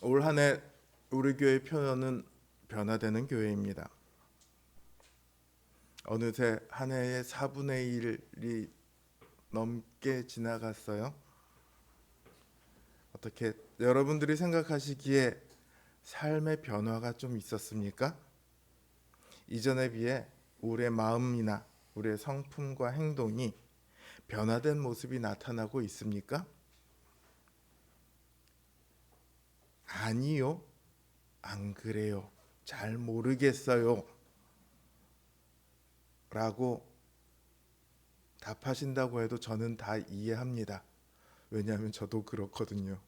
올 한 해 우리 교회 표현은 변화되는 교회입니다. 어느새 한 해의 4분의 1이 넘게 지나갔어요. 어떻게 여러분들이 생각하시기에 삶의 변화가 좀 있었습니까? 이전에 비해 우리의 마음이나 우리의 성품과 행동이 변화된 모습이 나타나고 있습니까? 아니요, 안 그래요. 잘 모르겠어요. 라고 답하신다고 해도 저는 다 이해합니다. 왜냐하면 저도 그렇거든요.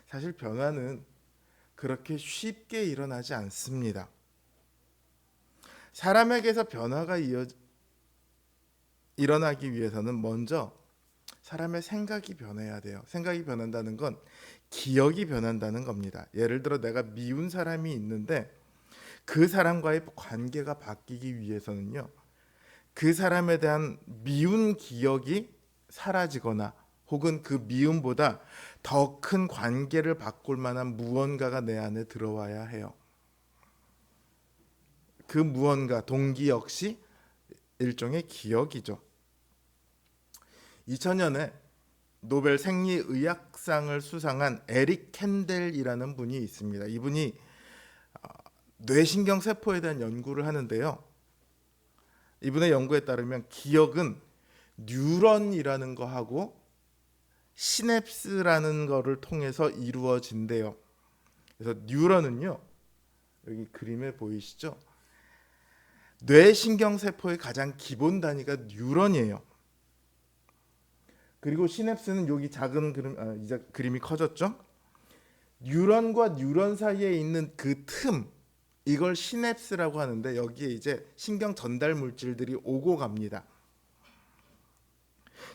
사실 변화는 그렇게 쉽게 일어나지 않습니다. 사람에게서 변화가 일어나기 위해서는 먼저 사람의 생각이 변해야 돼요. 생각이 변한다는 건 기억이 변한다는 겁니다. 예를 들어 내가 미운 사람이 있는데 그 사람과의 관계가 바뀌기 위해서는요, 그 사람에 대한 미운 기억이 사라지거나 혹은 그 미움보다 더 큰 관계를 바꿀 만한 무언가가 내 안에 들어와야 해요. 그 무언가, 동기 역시 일종의 기억이죠. 2000년에 노벨 생리의학상을 수상한 에릭 캔델이라는 분이 있습니다. 이분이 뇌신경 세포에 대한 연구를 하는데요. 이분의 연구에 따르면 기억은 뉴런이라는 거하고 시냅스라는 거를 통해서 이루어진대요. 그래서 뉴런은요, 여기 그림에 보이시죠? 뇌신경 세포의 가장 기본 단위가 뉴런이에요. 그리고 시냅스는 여기 작은 그림, 이제 그림이 커졌죠? 뉴런과 뉴런 사이에 있는 그 틈, 이걸 시냅스라고 하는데 여기에 이제 신경 전달 물질들이 오고 갑니다.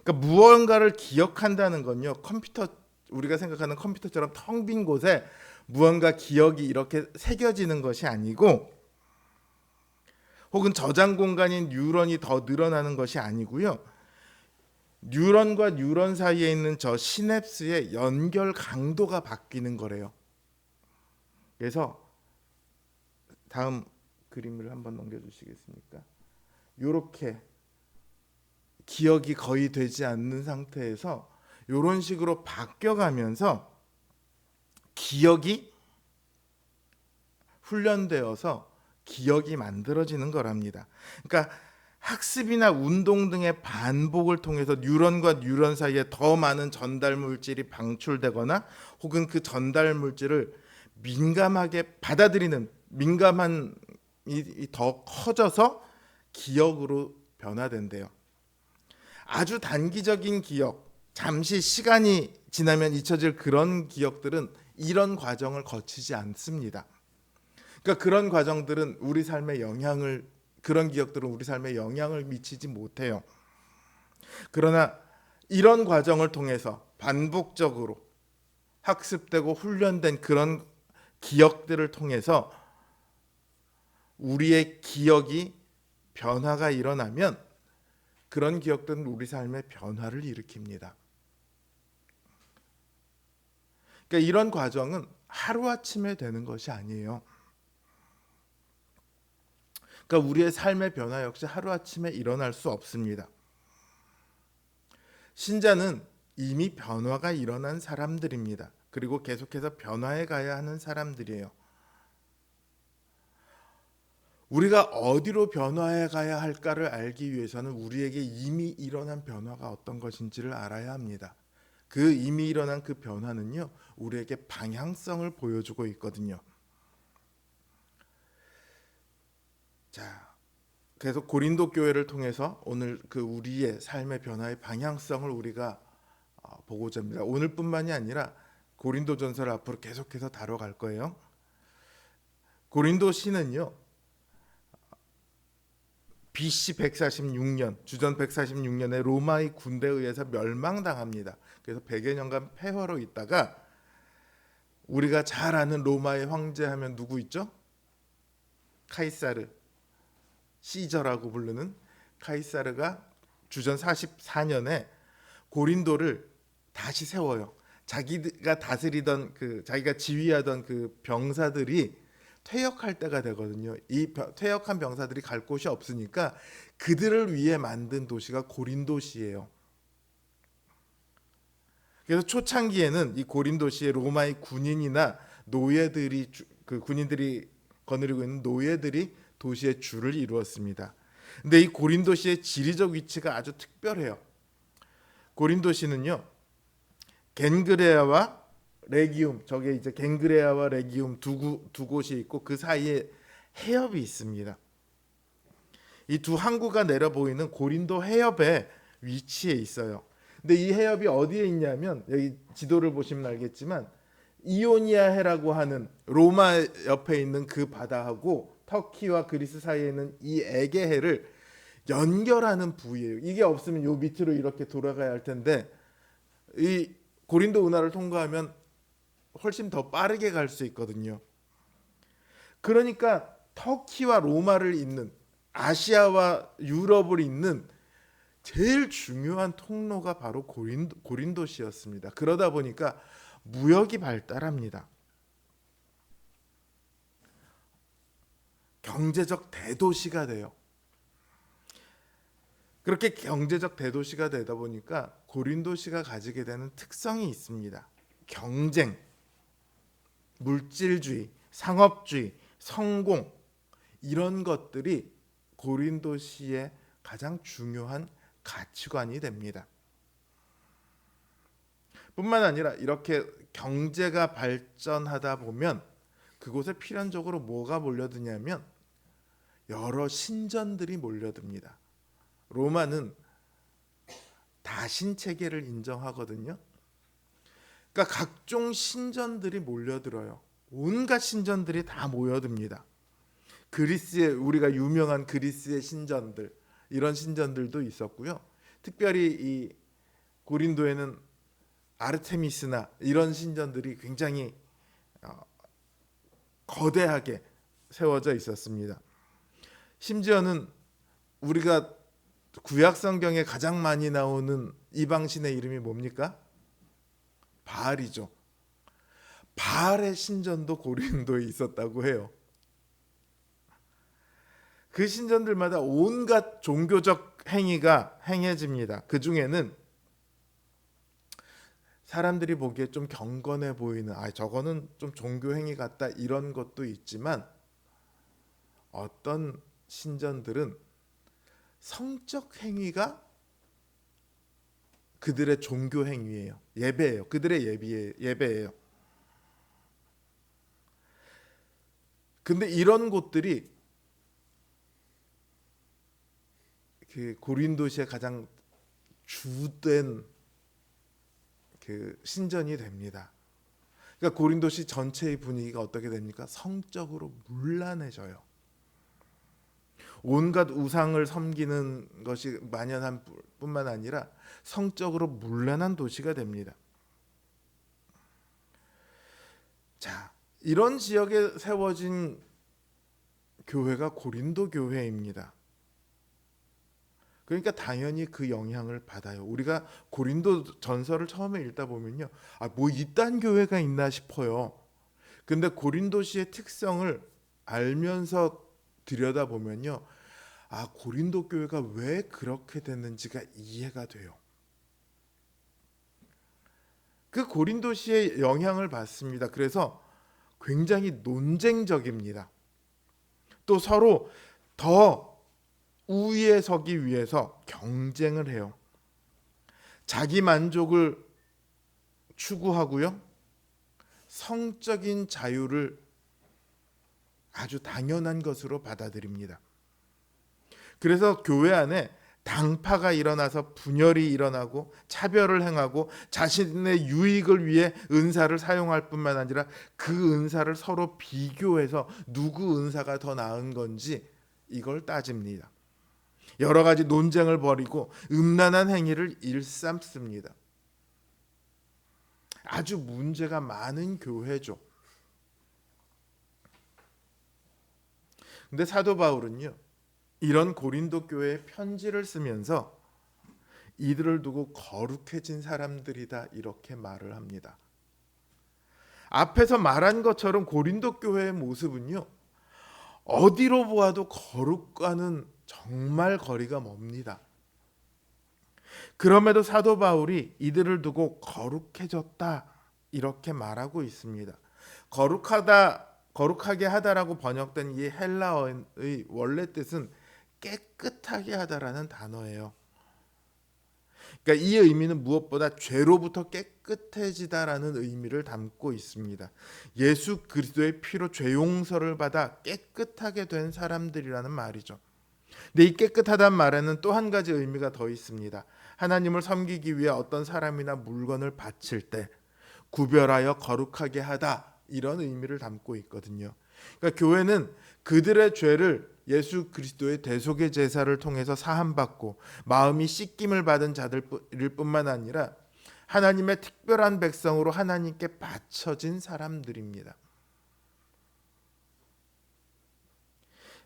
그러니까 무언가를 기억한다는 건요, 컴퓨터, 우리가 생각하는 컴퓨터처럼 텅 빈 곳에 무언가 기억이 이렇게 새겨지는 것이 아니고, 혹은 저장 공간인 뉴런이 더 늘어나는 것이 아니고요, 뉴런과 뉴런 사이에 있는 저 시냅스의 연결 강도가 바뀌는 거래요. 그래서 다음 그림을 한번 넘겨주시겠습니까? 이렇게 기억이 거의 되지 않는 상태에서 이런 식으로 바뀌어가면서 기억이 훈련되어서 기억이 만들어지는 거랍니다. 그러니까 학습이나 운동 등의 반복을 통해서 뉴런과 뉴런 사이에 더 많은 전달 물질이 방출되거나 혹은 그 전달 물질을 민감하게 받아들이는 민감한 이 더 커져서 기억으로 변화된대요. 아주 단기적인 기억, 잠시 시간이 지나면 잊혀질 그런 기억들은 이런 과정을 거치지 않습니다. 그러니까 그런 과정들은 우리 삶에 영향을, 그런 기억들은 우리 삶에 영향을 미치지 못해요. 그러나 이런 과정을 통해서 반복적으로 학습되고 훈련된 그런 기억들을 통해서 우리의 기억이 변화가 일어나면 그런 기억들은 우리 삶의 변화를 일으킵니다. 그러니까 이런 과정은 하루아침에 되는 것이 아니에요. 그러니까 우리의 삶의 변화 역시 하루아침에 일어날 수 없습니다. 신자는 이미 변화가 일어난 사람들입니다. 그리고 계속해서 변화해 가야 하는 사람들이에요. 우리가 어디로 변화해 가야 할까를 알기 위해서는 우리에게 이미 일어난 변화가 어떤 것인지를 알아야 합니다. 그 이미 일어난 그 변화는요, 우리에게 방향성을 보여주고 있거든요. 자, 그래서 고린도 교회를 통해서 오늘 그 우리의 삶의 변화의 방향성을 우리가 보고자 합니다. 오늘뿐만이 아니라 고린도전서를 앞으로 계속해서 다뤄갈 거예요. 고린도시는요, BC 146년, 주전 146년에 로마의 군대에 의해서 멸망당합니다. 그래서 100여 년간 폐허로 있다가 우리가 잘 아는 로마의 황제 하면 누구 있죠? 카이사르, 시저라고 부르는 카이사르가 주전 44년에 고린도를 다시 세워요. 자기가 다스리던 자기가 지휘하던 그 병사들이 퇴역할 때가 되거든요. 퇴역한 병사들이 갈 곳이 없으니까 그들을 위해 만든 도시가 고린도시예요. 그래서 초창기에는 이 고린도시에 로마의 군인이나 노예들이 그 군인들이 거느리고 있는 노예들이 도시의 주를 이루었습니다. 근데 이 고린도시의 지리적 위치가 아주 특별해요. 고린도시는요, 겐그레아와 레기움, 저게 이제 겐그레아와 레기움 두 곳이 있고 그 사이에 해협이 있습니다. 이 두 항구가 내려 보이는 고린도 해협에 위치해 있어요. 근데 이 해협이 어디에 있냐면 여기 지도를 보시면 알겠지만 이오니아 해라고 하는 로마 옆에 있는 그 바다하고 터키와 그리스 사이에 있는 이 에게해를 연결하는 부위예요. 이게 없으면 요 밑으로 이렇게 돌아가야 할 텐데 이 고린도 운하를 통과하면 훨씬 더 빠르게 갈 수 있거든요. 그러니까 터키와 로마를 잇는, 아시아와 유럽을 잇는 제일 중요한 통로가 바로 고린도시였습니다. 그러다 보니까 무역이 발달합니다. 경제적 대도시가 돼요. 그렇게 경제적 대도시가 되다 보니까 고린도시가 가지게 되는 특성이 있습니다. 경쟁, 물질주의, 상업주의, 성공, 이런 것들이 고린도시의 가장 중요한 가치관이 됩니다. 뿐만 아니라 이렇게 경제가 발전하다 보면 그곳에 필연적으로 뭐가 몰려드냐면 여러 신전들이 몰려듭니다. 로마는 다신 체계를 인정하거든요. 그러니까 각종 신전들이 몰려들어요. 온갖 신전들이 다 모여듭니다. 그리스의, 우리가 유명한 그리스의 신전들, 이런 신전들도 있었고요. 특별히 이 고린도에는 아르테미스나 이런 신전들이 굉장히 거대하게 세워져 있었습니다. 심지어는 우리가 구약 성경에 가장 많이 나오는 이방신의 이름이 뭡니까? 바알이죠. 바알의 신전도 고린도에 있었다고 해요. 그 신전들마다 온갖 종교적 행위가 행해집니다. 그 중에는 사람들이 보기에 좀 경건해 보이는, 저거는 좀 종교 행위 같다, 이런 것도 있지만 어떤 신전들은 성적 행위가 그들의 종교 행위예요. 예배예요. 그들의 예배예요. 근데 이런 곳들이 그 고린도시의 가장 주된 그 신전이 됩니다. 그러니까 고린도시 전체의 분위기가 어떻게 됩니까? 성적으로 문란해져요. 온갖 우상을 섬기는 것이 만연한 뿐만 아니라 성적으로 문란한 도시가 됩니다. 자, 이런 지역에 세워진 교회가 고린도 교회입니다. 그러니까 당연히 그 영향을 받아요. 우리가 고린도 전서를 처음에 읽다 보면요, 뭐 이딴 교회가 있나 싶어요. 근데 고린도시의 특성을 알면서 들여다 보면요, 고린도 교회가 왜 그렇게 됐는지가 이해가 돼요. 그 고린도시의 영향을 받습니다. 그래서 굉장히 논쟁적입니다. 또 서로 더 우위에 서기 위해서 경쟁을 해요. 자기 만족을 추구하고요. 성적인 자유를 아주 당연한 것으로 받아들입니다. 그래서 교회 안에 당파가 일어나서 분열이 일어나고 차별을 행하고 자신의 유익을 위해 은사를 사용할 뿐만 아니라 그 은사를 서로 비교해서 누구 은사가 더 나은 건지 이걸 따집니다. 여러 가지 논쟁을 벌이고 음란한 행위를 일삼습니다. 아주 문제가 많은 교회죠. 근데 사도 바울은요, 이런 고린도 교회에 편지를 쓰면서 이들을 두고 거룩해진 사람들이다, 이렇게 말을 합니다. 앞에서 말한 것처럼 고린도 교회의 모습은요, 어디로 보아도 거룩과는 정말 거리가 멉니다. 그럼에도 사도 바울이 이들을 두고 거룩해졌다 이렇게 말하고 있습니다. 거룩하게 하다라고 번역된 이 헬라어의 원래 뜻은 깨끗하게 하다라는 단어예요. 그러니까 이 의미는 무엇보다 죄로부터 깨끗해지다라는 의미를 담고 있습니다. 예수 그리스도의 피로 죄 용서를 받아 깨끗하게 된 사람들이라는 말이죠. 근데 이 깨끗하다는 말에는 또 한 가지 의미가 더 있습니다. 하나님을 섬기기 위해 어떤 사람이나 물건을 바칠 때 구별하여 거룩하게 하다, 이런 의미를 담고 있거든요. 그러니까 교회는 그들의 죄를 예수 그리스도의 대속의 제사를 통해서 사함받고 마음이 씻김을 받은 자들일 뿐만 아니라 하나님의 특별한 백성으로 하나님께 바쳐진 사람들입니다.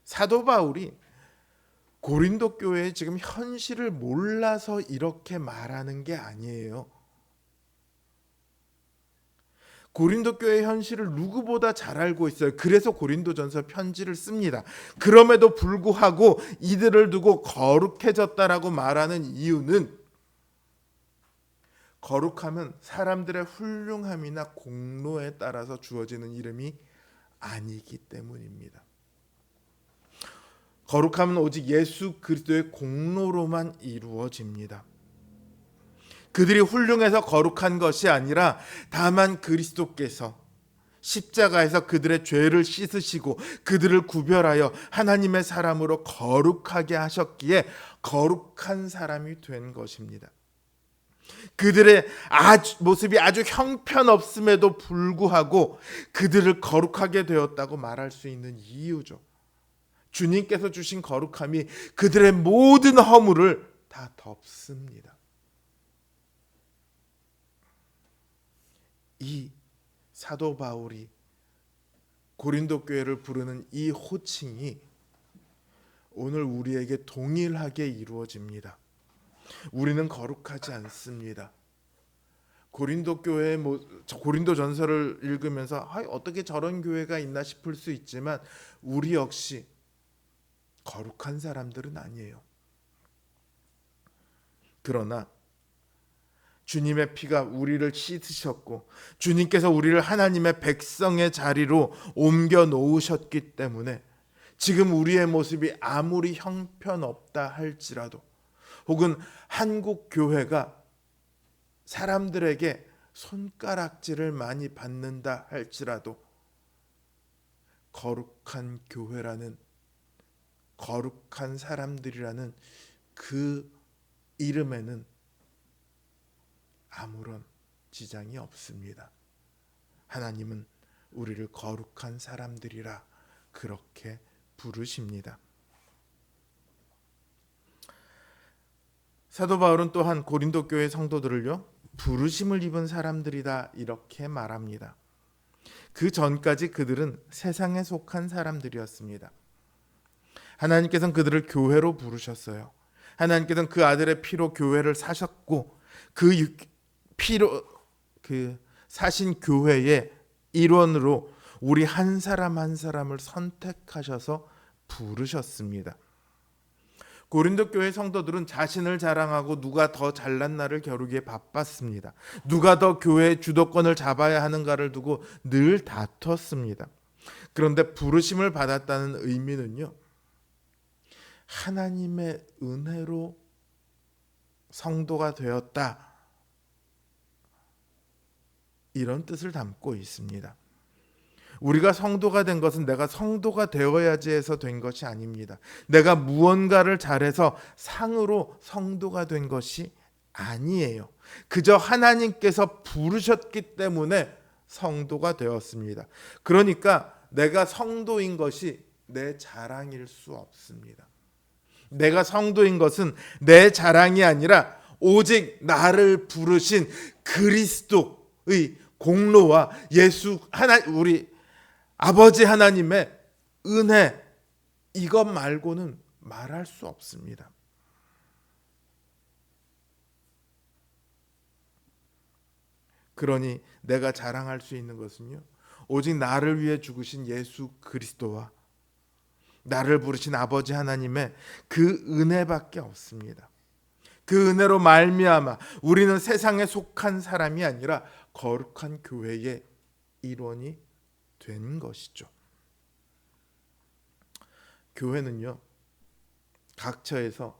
사도 바울이 고린도 교회의 지금 현실을 몰라서 이렇게 말하는 게 아니에요. 고린도 교회의 현실을 누구보다 잘 알고 있어요. 그래서 고린도전서 편지를 씁니다. 그럼에도 불구하고 이들을 두고 거룩해졌다라고 말하는 이유는, 거룩함은 사람들의 훌륭함이나 공로에 따라서 주어지는 이름이 아니기 때문입니다. 거룩함은 오직 예수 그리스도의 공로로만 이루어집니다. 그들이 훌륭해서 거룩한 것이 아니라 다만 그리스도께서 십자가에서 그들의 죄를 씻으시고 그들을 구별하여 하나님의 사람으로 거룩하게 하셨기에 거룩한 사람이 된 것입니다. 그들의 모습이 아주 형편없음에도 불구하고 그들을 거룩하게 되었다고 말할 수 있는 이유죠. 주님께서 주신 거룩함이 그들의 모든 허물을 다 덮습니다. 이 사도 바울이 고린도 교회를 부르는 이 호칭이 오늘 우리에게 동일하게 이루어집니다. 우리는 거룩하지 않습니다. 고린도 전서를 읽으면서 어떻게 저런 교회가 있나 싶을 수 있지만 우리 역시 거룩한 사람들은 아니에요. 그러나 주님의 피가 우리를 씻으셨고 주님께서 우리를 하나님의 백성의 자리로 옮겨 놓으셨기 때문에 지금 우리의 모습이 아무리 형편없다 할지라도, 혹은 한국 교회가 사람들에게 손가락질을 많이 받는다 할지라도, 거룩한 교회라는, 거룩한 사람들이라는 그 이름에는 아무런 지장이 없습니다. 하나님은 우리를 거룩한 사람들이라 그렇게 부르십니다. 사도 바울은 또한 고린도 교회 성도들을요, 부르심을 입은 사람들이다 이렇게 말합니다. 그 전까지 그들은 세상에 속한 사람들이었습니다. 하나님께서는 그들을 교회로 부르셨어요. 하나님께서는 그 아들의 피로 교회를 사셨고 그 피로 사신 교회의 일원으로 우리 한 사람 한 사람을 선택하셔서 부르셨습니다. 고린도 교회 성도들은 자신을 자랑하고 누가 더 잘났나를 겨루기에 바빴습니다. 누가 더 교회의 주도권을 잡아야 하는가를 두고 늘 다퉜습니다. 그런데 부르심을 받았다는 의미는요, 하나님의 은혜로 성도가 되었다, 이런 뜻을 담고 있습니다. 우리가 성도가 된 것은 내가 성도가 되어야지 해서 된 것이 아닙니다. 내가 무언가를 잘해서 상으로 성도가 된 것이 아니에요. 그저 하나님께서 부르셨기 때문에 성도가 되었습니다. 그러니까 내가 성도인 것이 내 자랑일 수 없습니다. 내가 성도인 것은 내 자랑이 아니라 오직 나를 부르신 그리스도의 공로와 우리 아버지 하나님의 은혜, 이것 말고는 말할 수 없습니다. 그러니 내가 자랑할 수 있는 것은요, 오직 나를 위해 죽으신 예수 그리스도와 나를 부르신 아버지 하나님의 그 은혜밖에 없습니다. 그 은혜로 말미암아 우리는 세상에 속한 사람이 아니라 거룩한 교회의 일원이 된 것이죠. 교회는요, 각처에서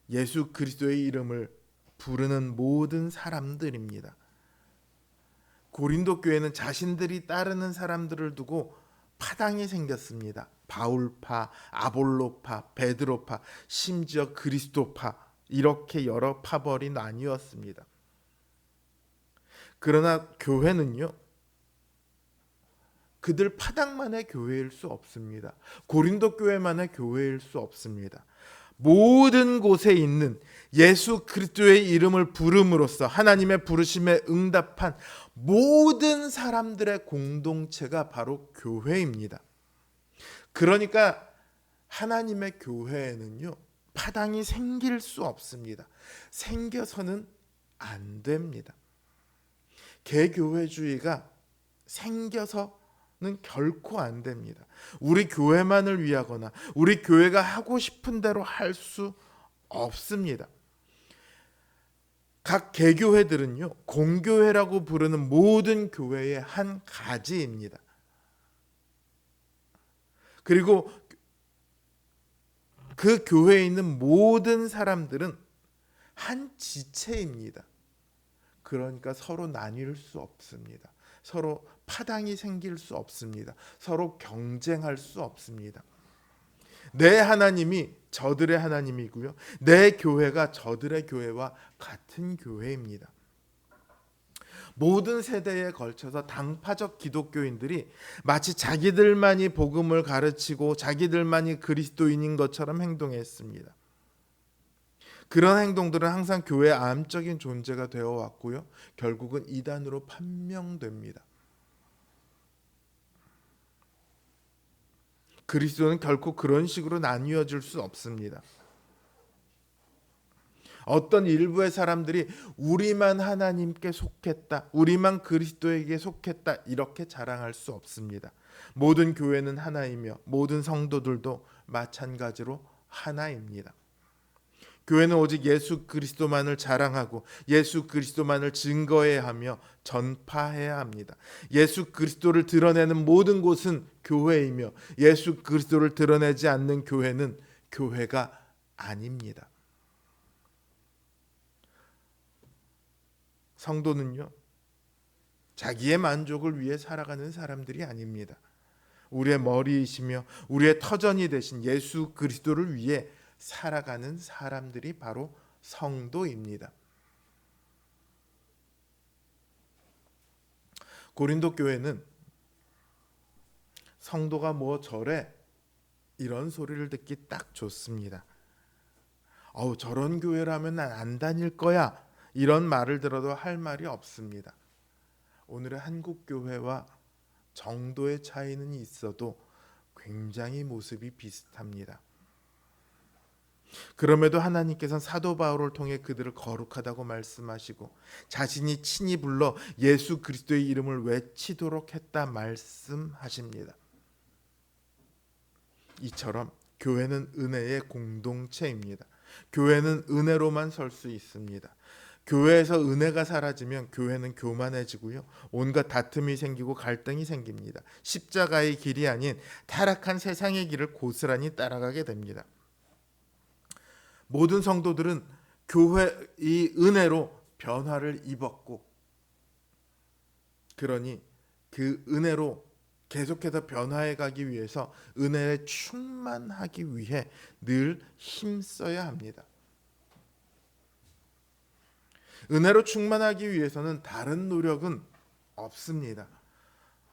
예수 그리스도의 이름을 부르는 모든 사람들입니다. 고린도 교회는 자신들이 따르는 사람들을 두고 파당이 생겼습니다. 바울파, 아볼로파, 베드로파, 심지어 그리스도파, 이렇게 여러 파벌이 나뉘었습니다. 그러나 교회는요, 그들 파당만의 교회일 수 없습니다. 고린도 교회만의 교회일 수 없습니다. 모든 곳에 있는 예수 그리스도의 이름을 부름으로써 하나님의 부르심에 응답한 모든 사람들의 공동체가 바로 교회입니다. 그러니까 하나님의 교회에는요, 파당이 생길 수 없습니다. 생겨서는 안 됩니다. 개교회주의가 생겨서는 결코 안 됩니다. 우리 교회만을 위하거나 우리 교회가 하고 싶은 대로 할 수 없습니다. 각 개교회들은요, 공교회라고 부르는 모든 교회의 한 가지입니다. 그리고 그 교회에 있는 모든 사람들은 한 지체입니다. 그러니까 서로 나뉠 수 없습니다. 서로 파당이 생길 수 없습니다. 서로 경쟁할 수 없습니다. 내 하나님이 저들의 하나님이고요, 내 교회가 저들의 교회와 같은 교회입니다. 모든 세대에 걸쳐서 당파적 기독교인들이 마치 자기들만이 복음을 가르치고 자기들만이 그리스도인인 것처럼 행동했습니다. 그런 행동들은 항상 교회의 암적인 존재가 되어 왔고요, 결국은 이단으로 판명됩니다. 그리스도는 결코 그런 식으로 나뉘어질 수 없습니다. 어떤 일부의 사람들이 우리만 하나님께 속했다, 우리만 그리스도에게 속했다, 이렇게 자랑할 수 없습니다. 모든 교회는 하나이며 모든 성도들도 마찬가지로 하나입니다. 교회는 오직 예수 그리스도만을 자랑하고 예수 그리스도만을 증거해야 하며 전파해야 합니다. 예수 그리스도를 드러내는 모든 곳은 교회이며 예수 그리스도를 드러내지 않는 교회는 교회가 아닙니다. 성도는요, 자기의 만족을 위해 살아가는 사람들이 아닙니다. 우리의 머리이시며 우리의 터전이 되신 예수 그리스도를 위해 살아가는 사람들이 바로 성도입니다. 고린도 교회는 성도가 뭐 저래, 이런 소리를 듣기 딱 좋습니다. 저런 교회라면 난 안 다닐 거야, 이런 말을 들어도 할 말이 없습니다. 오늘의 한국 교회와 정도의 차이는 있어도 굉장히 모습이 비슷합니다. 그럼에도 하나님께서는 사도 바울을 통해 그들을 거룩하다고 말씀하시고 자신이 친히 불러 예수 그리스도의 이름을 외치도록 했다 말씀하십니다. 이처럼 교회는 은혜의 공동체입니다. 교회는 은혜로만 설 수 있습니다. 교회에서 은혜가 사라지면 교회는 교만해지고요, 온갖 다툼이 생기고 갈등이 생깁니다. 십자가의 길이 아닌 타락한 세상의 길을 고스란히 따라가게 됩니다. 모든 성도들은 교회의 은혜로 변화를 입었고, 그러니 그 은혜로 계속해서 변화해 가기 위해서 은혜에 충만하기 위해 늘 힘써야 합니다. 은혜로 충만하기 위해서는 다른 노력은 없습니다.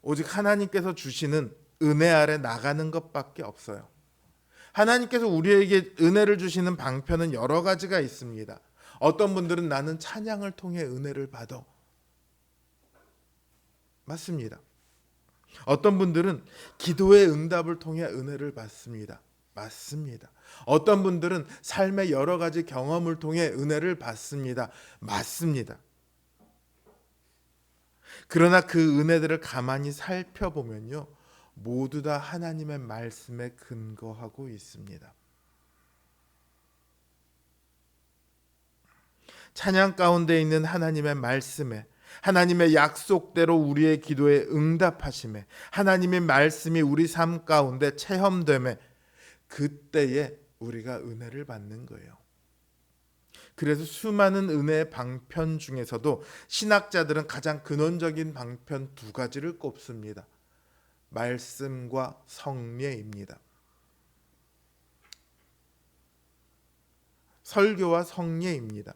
오직 하나님께서 주시는 은혜 아래 나가는 것밖에 없어요. 하나님께서 우리에게 은혜를 주시는 방편은 여러 가지가 있습니다. 어떤 분들은 나는 찬양을 통해 은혜를 받아. 맞습니다. 어떤 분들은 기도의 응답을 통해 은혜를 받습니다. 맞습니다. 어떤 분들은 삶의 여러 가지 경험을 통해 은혜를 받습니다. 맞습니다. 그러나 그 은혜들을 가만히 살펴보면요, 모두 다 하나님의 말씀에 근거하고 있습니다. 찬양 가운데 있는 하나님의 말씀에, 하나님의 약속대로 우리의 기도에 응답하심에, 하나님의 말씀이 우리 삶 가운데 체험됨에, 그때에 우리가 은혜를 받는 거예요. 그래서 수많은 은혜의 방편 중에서도 신학자들은 가장 근원적인 방편 두 가지를 꼽습니다. 말씀과 성례입니다. 설교와 성례입니다.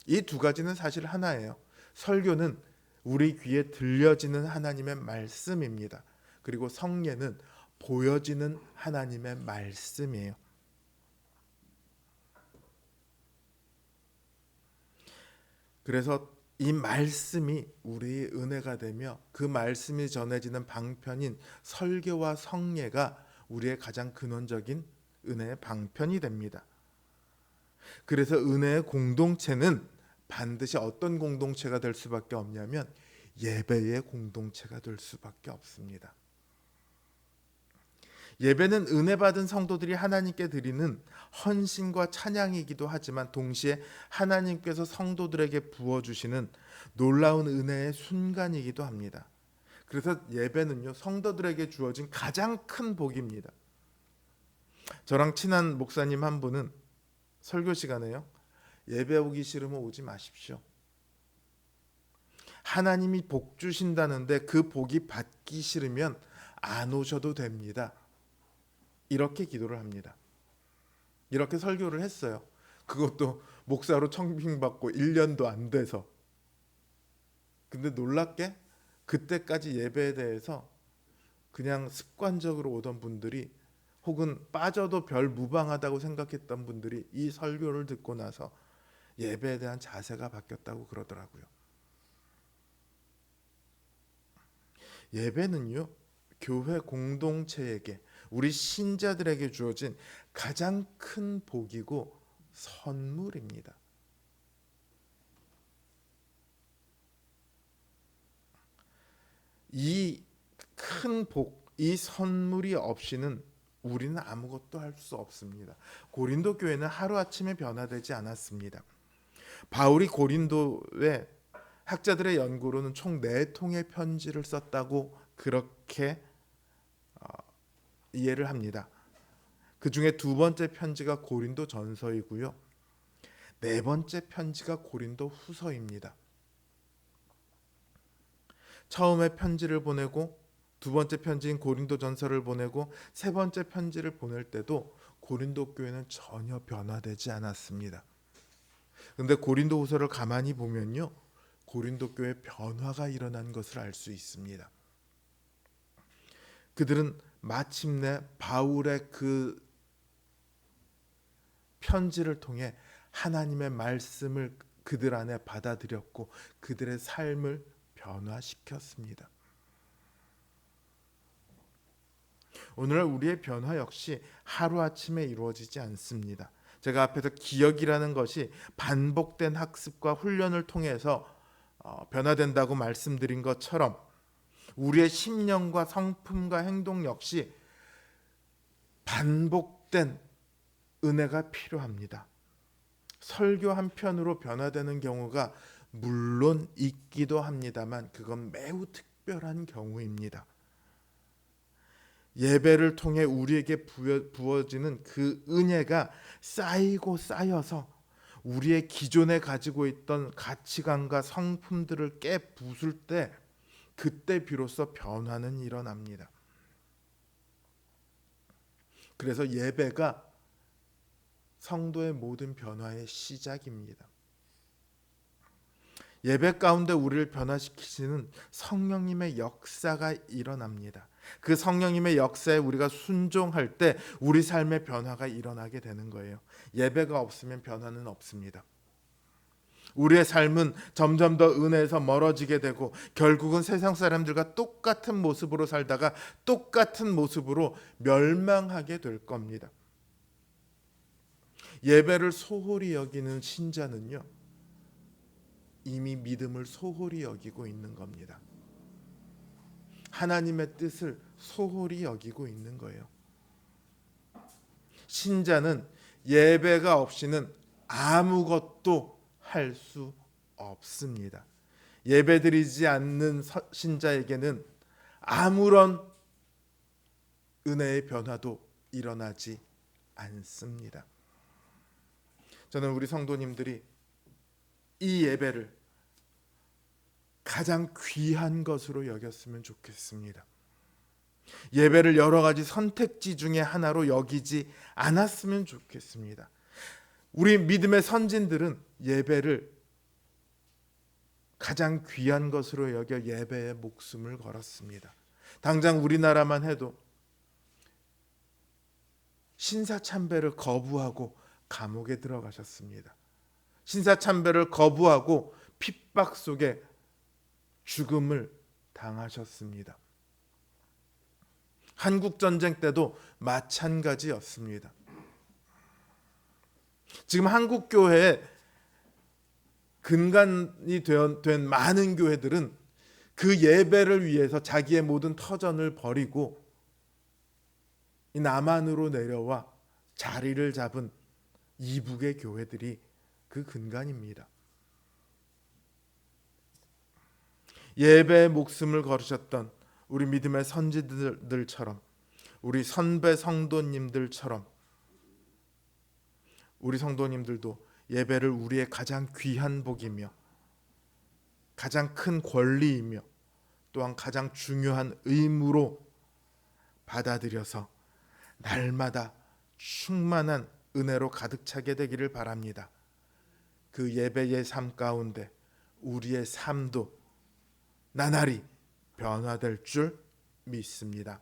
이 두 가지는 사실 하나예요. 설교는 우리 귀에 들려지는 하나님의 말씀입니다. 그리고 성례는 보여지는 하나님의 말씀이에요. 그래서 이 말씀이 우리의 은혜가 되며 그 말씀이 전해지는 방편인 설교와 성례가 우리의 가장 근원적인 은혜의 방편이 됩니다. 그래서 은혜의 공동체는 반드시 어떤 공동체가 될 수밖에 없냐면 예배의 공동체가 될 수밖에 없습니다. 예배는 은혜 받은 성도들이 하나님께 드리는 헌신과 찬양이기도 하지만 동시에 하나님께서 성도들에게 부어주시는 놀라운 은혜의 순간이기도 합니다. 그래서 예배는요, 성도들에게 주어진 가장 큰 복입니다. 저랑 친한 목사님 한 분은 설교 시간에요, 예배 오기 싫으면 오지 마십시오. 하나님이 복 주신다는데 그 복이 받기 싫으면 안 오셔도 됩니다. 이렇게 기도를 합니다. 이렇게 설교를 했어요. 그것도 목사로 청빙받고 1년도 안 돼서. 근데 놀랍게 그때까지 예배에 대해서 그냥 습관적으로 오던 분들이, 혹은 빠져도 별 무방하다고 생각했던 분들이 이 설교를 듣고 나서 예배에 대한 자세가 바뀌었다고 그러더라고요. 예배는요, 교회 공동체에게, 우리 신자들에게 주어진 가장 큰 복이고 선물입니다. 이 큰 복, 이 선물이 없이는 우리는 아무것도 할 수 없습니다. 고린도 교회는 하루아침에 변화되지 않았습니다. 바울이 고린도에 학자들의 연구로는 총 4통의 편지를 썼다고 그렇게 이해를 합니다. 그 중에 두 번째 편지가 고린도 전서이고요. 네 번째 편지가 고린도 후서입니다. 처음에 편지를 보내고 두 번째 편지인 고린도 전서를 보내고 세 번째 편지를 보낼 때도 고린도 교회는 전혀 변화되지 않았습니다. 그런데 고린도 후서를 가만히 보면요, 고린도 교회 변화가 일어난 것을 알 수 있습니다. 그들은 마침내 바울의 그 편지를 통해 하나님의 말씀을 그들 안에 받아들였고 그들의 삶을 변화시켰습니다. 오늘날 우리의 변화 역시 하루아침에 이루어지지 않습니다. 제가 앞에서 기억이라는 것이 반복된 학습과 훈련을 통해서 변화된다고 말씀드린 것처럼 우리의 심령과 성품과 행동 역시 반복된 은혜가 필요합니다. 설교 한 편으로 변화되는 경우가 물론 있기도 합니다만 그건 매우 특별한 경우입니다. 예배를 통해 우리에게 부어지는 그 은혜가 쌓이고 쌓여서 우리의 기존에 가지고 있던 가치관과 성품들을 깨부술 때, 그때 비로소 변화는 일어납니다. 그래서 예배가 성도의 모든 변화의 시작입니다. 예배 가운데 우리를 변화시키시는 성령님의 역사가 일어납니다. 그 성령님의 역사에 우리가 순종할 때 우리 삶의 변화가 일어나게 되는 거예요. 예배가 없으면 변화는 없습니다. 우리의 삶은 점점 더 은혜에서 멀어지게 되고 결국은 세상 사람들과 똑같은 모습으로 살다가 똑같은 모습으로 멸망하게 될 겁니다. 예배를 소홀히 여기는 신자는요, 이미 믿음을 소홀히 여기고 있는 겁니다. 하나님의 뜻을 소홀히 여기고 있는 거예요. 신자는 예배가 없이는 아무것도 할 수 없습니다. 예배드리지 않는 신자에게는 아무런 은혜의 변화도 일어나지 않습니다. 저는 우리 성도님들이 이 예배를 가장 귀한 것으로 여겼으면 좋겠습니다. 예배를 여러 가지 선택지 중에 하나로 여기지 않았으면 좋겠습니다. 우리 믿음의 선진들은 예배를 가장 귀한 것으로 여겨 예배에 목숨을 걸었습니다. 당장 우리나라만 해도 신사참배를 거부하고 감옥에 들어가셨습니다. 신사참배를 거부하고 핍박 속에 죽음을 당하셨습니다. 한국전쟁 때도 마찬가지였습니다. 지금 한국교회에 근간이 된 많은 교회들은 그 예배를 위해서 자기의 모든 터전을 버리고 이 남한으로 내려와 자리를 잡은 이북의 교회들이 그 근간입니다. 예배에 목숨을 걸으셨던 우리 믿음의 선지들처럼, 우리 선배 성도님들처럼 우리 성도님들도 예배를 우리의 가장 귀한 복이며 가장 큰 권리이며 또한 가장 중요한 의무로 받아들여서 날마다 충만한 은혜로 가득 차게 되기를 바랍니다. 그 예배의 삶 가운데 우리의 삶도 나날이 변화될 줄 믿습니다.